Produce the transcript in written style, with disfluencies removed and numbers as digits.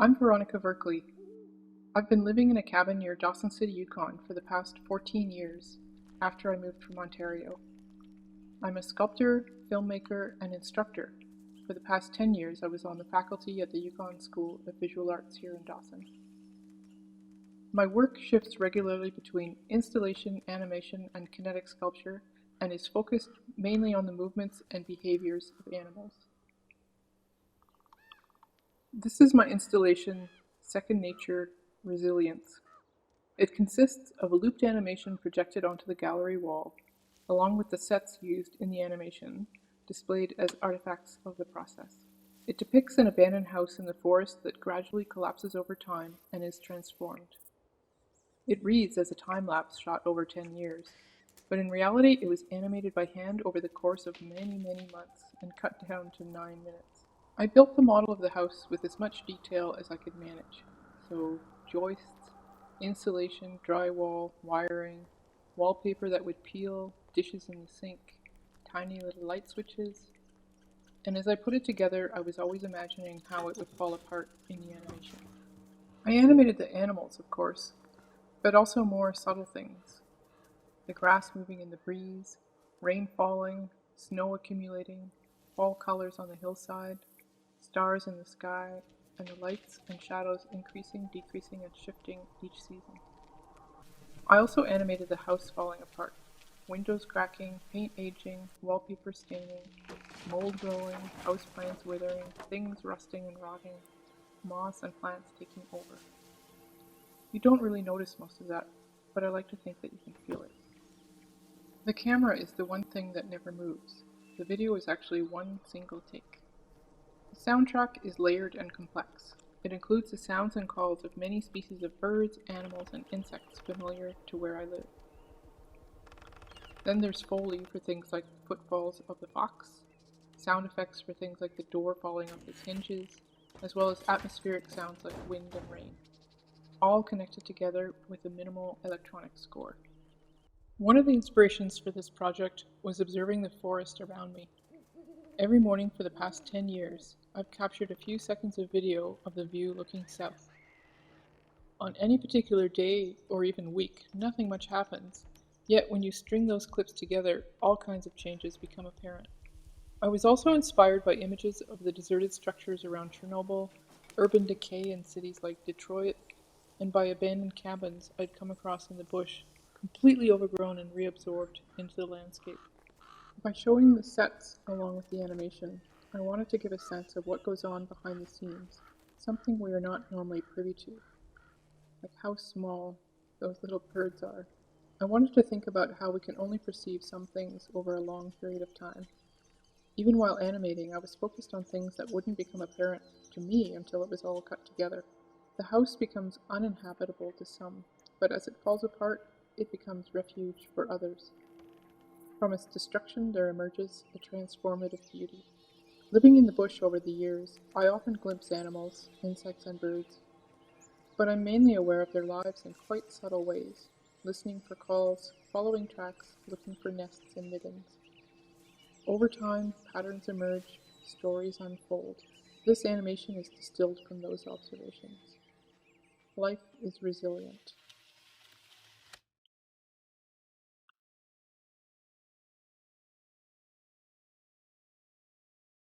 I'm Veronica Verkley. I've been living in a cabin near Dawson City, Yukon for the past 14 years, after I moved from Ontario. I'm a sculptor, filmmaker, and instructor. For the past 10 years, I was on the faculty at the Yukon School of Visual Arts here in Dawson. My work shifts regularly between installation, animation, and kinetic sculpture, and is focused mainly on the movements and behaviors of animals. This is my installation, Second Nature Resilience. It consists of a looped animation projected onto the gallery wall, along with the sets used in the animation, displayed as artifacts of the process. It depicts an abandoned house in the forest that gradually collapses over time and is transformed. It reads as a time-lapse shot over 10 years, but in reality it was animated by hand over the course of many months and cut down to 9 minutes. I built the model of the house with as much detail as I could manage, so joists, insulation, drywall, wiring, wallpaper that would peel, dishes in the sink, tiny little light switches, and as I put it together I was always imagining how it would fall apart in the animation. I animated the animals, of course, but also more subtle things. The grass moving in the breeze, rain falling, snow accumulating, fall colors on the hillside, stars in the sky, and the lights and shadows increasing, decreasing, and shifting each season. I also animated the house falling apart, windows cracking, paint aging, wallpaper staining, mold growing, houseplants withering, things rusting and rotting, moss and plants taking over. You don't really notice most of that, but I like to think that you can feel it. The camera is the one thing that never moves. The video is actually one single take. The soundtrack is layered and complex. It includes the sounds and calls of many species of birds, animals, and insects familiar to where I live. Then there's Foley for things like the footfalls of the fox, sound effects for things like the door falling off its hinges, as well as atmospheric sounds like wind and rain, all connected together with a minimal electronic score. One of the inspirations for this project was observing the forest around me. Every morning for the past 10 years, I've captured a few seconds of video of the view looking south. On any particular day or even week, nothing much happens, yet when you string those clips together, all kinds of changes become apparent. I was also inspired by images of the deserted structures around Chernobyl, urban decay in cities like Detroit, and by abandoned cabins I'd come across in the bush, completely overgrown and reabsorbed into the landscape. By showing the sets along with the animation, I wanted to give a sense of what goes on behind the scenes, something we are not normally privy to, like how small those little birds are. I wanted to think about how we can only perceive some things over a long period of time. Even while animating, I was focused on things that wouldn't become apparent to me until it was all cut together. The house becomes uninhabitable to some, but as it falls apart, it becomes refuge for others. From its destruction there emerges a transformative beauty. Living in the bush over the years, I often glimpse animals, insects and birds, but I'm mainly aware of their lives in quite subtle ways, listening for calls, following tracks, looking for nests and middens. Over time, patterns emerge, stories unfold. This animation is distilled from those observations. Life is resilient.